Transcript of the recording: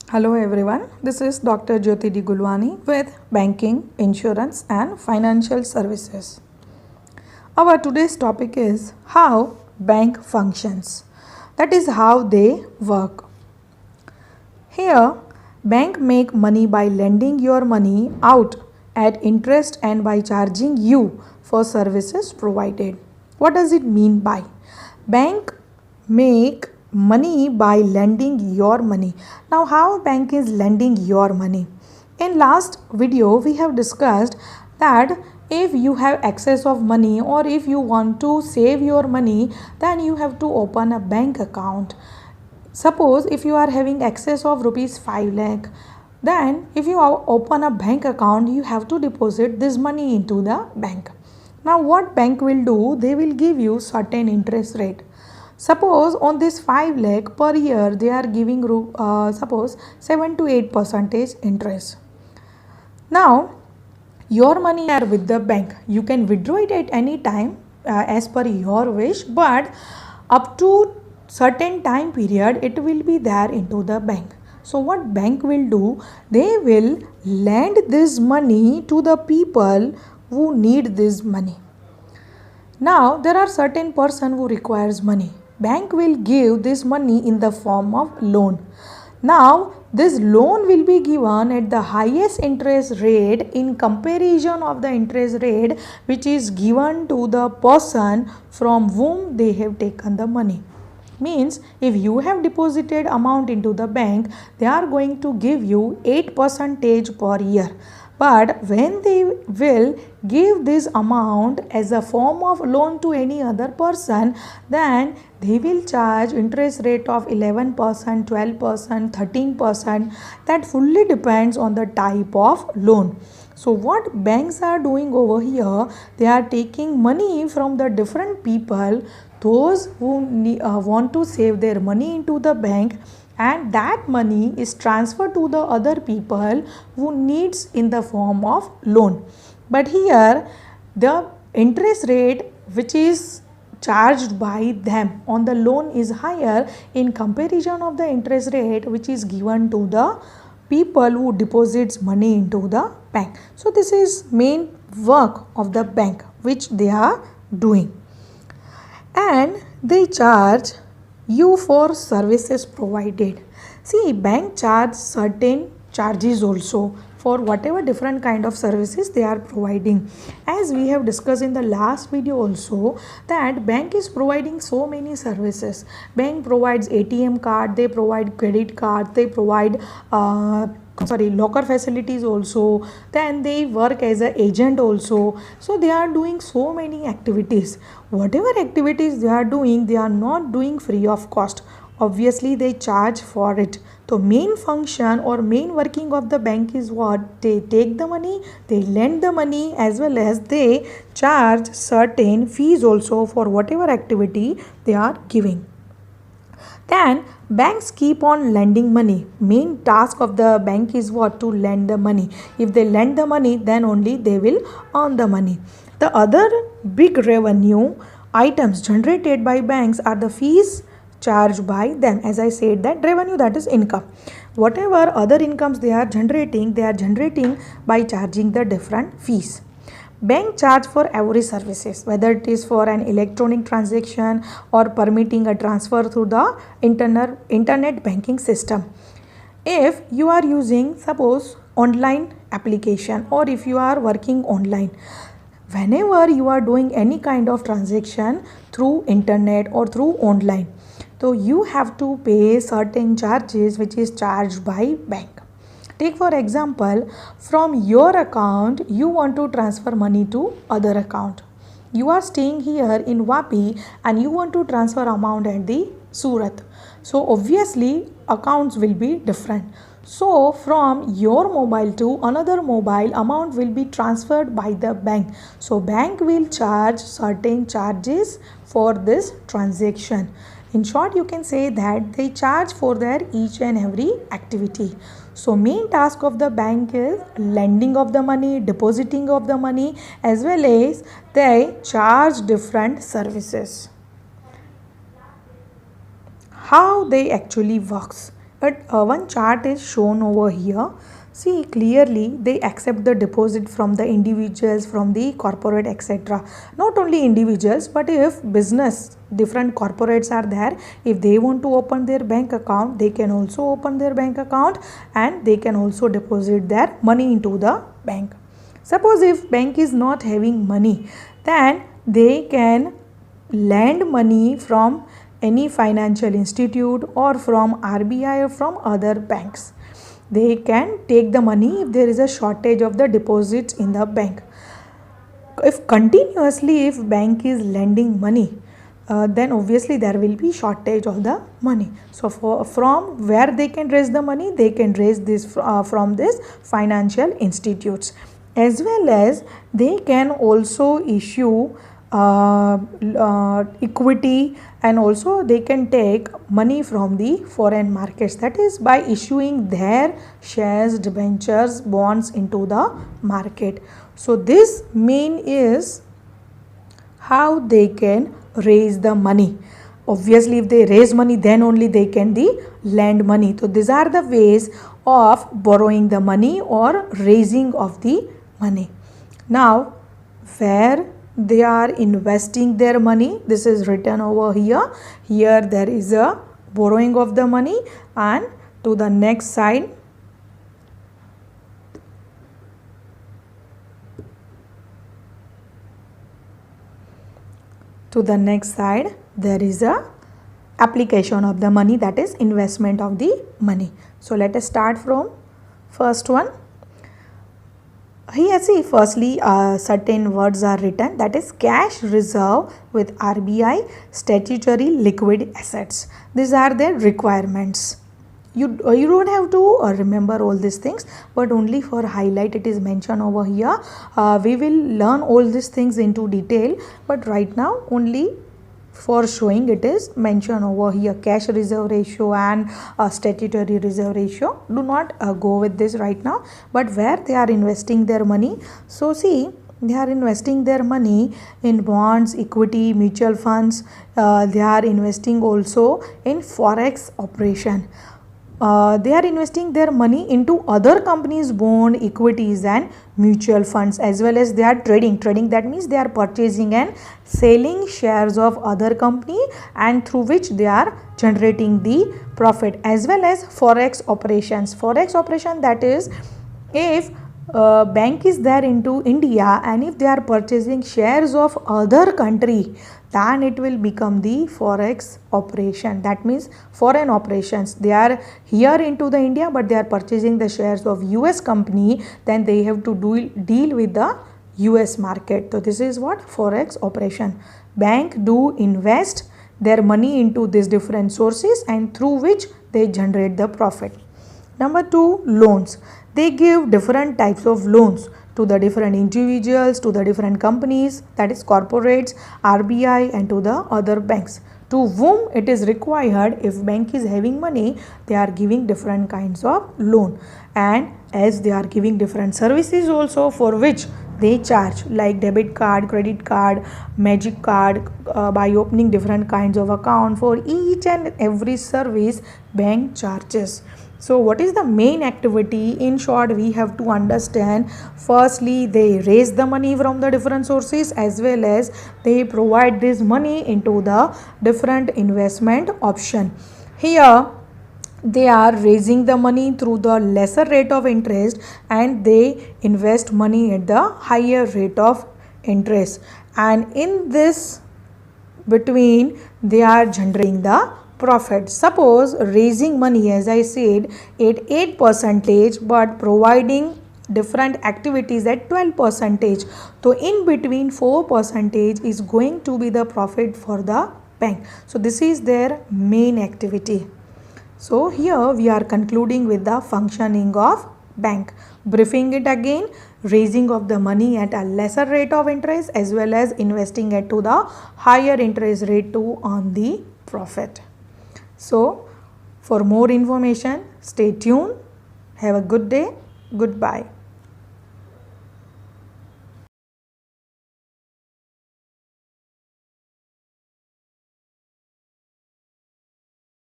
Hello everyone, this is Dr. Jyoti D. Gulwani with Banking, Insurance and Financial Services. Our today's topic is how bank functions. That is how they work. Here, bank make money by lending your money out at interest and by charging you for services provided. What does it mean by? Bank make money by lending your money. Now how bank is lending your money? In last video we have discussed that if you have excess of money or if you want to save your money, then you have to open a bank account. Suppose if you are having excess of rupees 5 lakh, then if you open a bank account, you have to deposit this money into the bank. Now what bank will do? They will give you certain interest rate. Suppose on this 5 lakh per year, they are giving suppose 7 to 8% interest. Now your money are with the bank. You can withdraw it at any time as per your wish, but up to certain time period it will be there into the bank. So what bank will do? They will lend this money to the people who need this money. Now there are certain person who requires money. Bank will give this money in the form of loan. Now this loan will be given at the highest interest rate in comparison of the interest rate which is given to the person from whom they have taken the money. Means if you have deposited amount into the bank, they are going to give you 8% per year. But when they will give this amount as a form of loan to any other person, then they will charge interest rate of 11%, 12%, 13%. That fully depends on the type of loan. So what banks are doing over here, they are taking money from the different people, those who want to save their money into the bank, and that money is transferred to the other people who needs in the form of loan. But here the interest rate which is charged by them on the loan is higher in comparison of the interest rate which is given to the people who deposits money into the bank. So this is main work of the bank which they are doing, and they charge you for services provided. See, bank charge certain charges also for whatever different kind of services they are providing. As we have discussed in the last video also, that bank is providing so many services. Bank provides ATM card, they provide credit card, they provide locker facilities also, then they work as an agent also. So they are doing so many activities. Whatever activities they are doing, they are not doing free of cost. Obviously they charge for it. So main function or main working of the bank is what? They take the money, they lend the money, as well as they charge certain fees also for whatever activity they are giving. Then banks keep on lending money. Main task of the bank is what? To lend the money. If they lend the money, then only they will earn the money. The other big revenue items generated by banks are the fees charged by them. As I said, that revenue, that is income. Whatever other incomes they are generating by charging the different fees. Bank charge for every services, whether it is for an electronic transaction or permitting a transfer through the internet banking system. If you are using, suppose, online application, or if you are working online, whenever you are doing any kind of transaction through internet or through online, so you have to pay certain charges which is charged by bank. Take for example, from your account you want to transfer money to other account. You are staying here in Vapi and you want to transfer amount at the Surat. So obviously accounts will be different. So from your mobile to another mobile, amount will be transferred by the bank. So bank will charge certain charges for this transaction. In short, you can say that they charge for their each and every activity. So main task of the bank is lending of the money, depositing of the money, as well as they charge different services. How they actually works? But one chart is shown over here. See, clearly they accept the deposit from the individuals, from the corporate, etc. Not only individuals, but if business, different corporates are there, if they want to open their bank account, they can also open their bank account and they can also deposit their money into the bank. Suppose if bank is not having money, then they can lend money from any financial institute or from RBI or from other banks. They can take the money if there is a shortage of the deposits in the bank. If continuously if bank is lending money, then obviously there will be shortage of the money. So from where they can raise the money, they can raise this from this financial institutes, as well as they can also issue equity, and also they can take money from the foreign markets, that is by issuing their shares, debentures, bonds into the market. So this main is how they can raise the money. Obviously if they raise money, then only they can lend money. So these are the ways of borrowing the money or raising of the money. Now where they are investing their money, this is written over here. Here there is a borrowing of the money, and to the next side there is a application of the money, that is investment of the money. So let us start from first one. Here see, firstly certain words are written, that is cash reserve with RBI, statutory liquid assets. These are their requirements. You don't have to remember all these things, but only for highlight it is mentioned over here. We will learn all these things into detail, but right now only for showing it is mentioned over here. Cash reserve ratio and statutory reserve ratio, do not go with this right now, but where they are investing their money. So see, they are investing their money in bonds, equity, mutual funds. They are investing also in forex operation. They are investing their money into other companies' bond, equities and mutual funds, as well as they are trading. That means they are purchasing and selling shares of other company, and through which they are generating the profit, as well as forex operations. Forex operation, that is if bank is there into India and if they are purchasing shares of other country, then it will become the forex operation. That means foreign operations. They are here into the India, but they are purchasing the shares of US company, then they have to deal with the US market. So this is what forex operation. Bank do invest their money into these different sources, and through which they generate the profit. Number 2, loans. They give different types of loans to the different individuals, to the different companies, that is corporates, RBI and to the other banks. To whom it is required, if bank is having money, they are giving different kinds of loan, and as they are giving different services also for which they charge, like debit card, credit card, magic card, by opening different kinds of account. For each and every service bank charges. So what is the main activity? In short, we have to understand, firstly they raise the money from the different sources, as well as they provide this money into the different investment option. Here they are raising the money through the lesser rate of interest, and they invest money at the higher rate of interest, and in this between they are generating the profit. Suppose raising money, as I said, at 8%, but providing different activities at 12%. So in between 4% is going to be the profit for the bank. So this is their main activity. So here we are concluding with the functioning of bank. Briefing it again, raising of the money at a lesser rate of interest, as well as investing it to the higher interest rate to earn the profit. So for more information, stay tuned. Have a good day. Goodbye.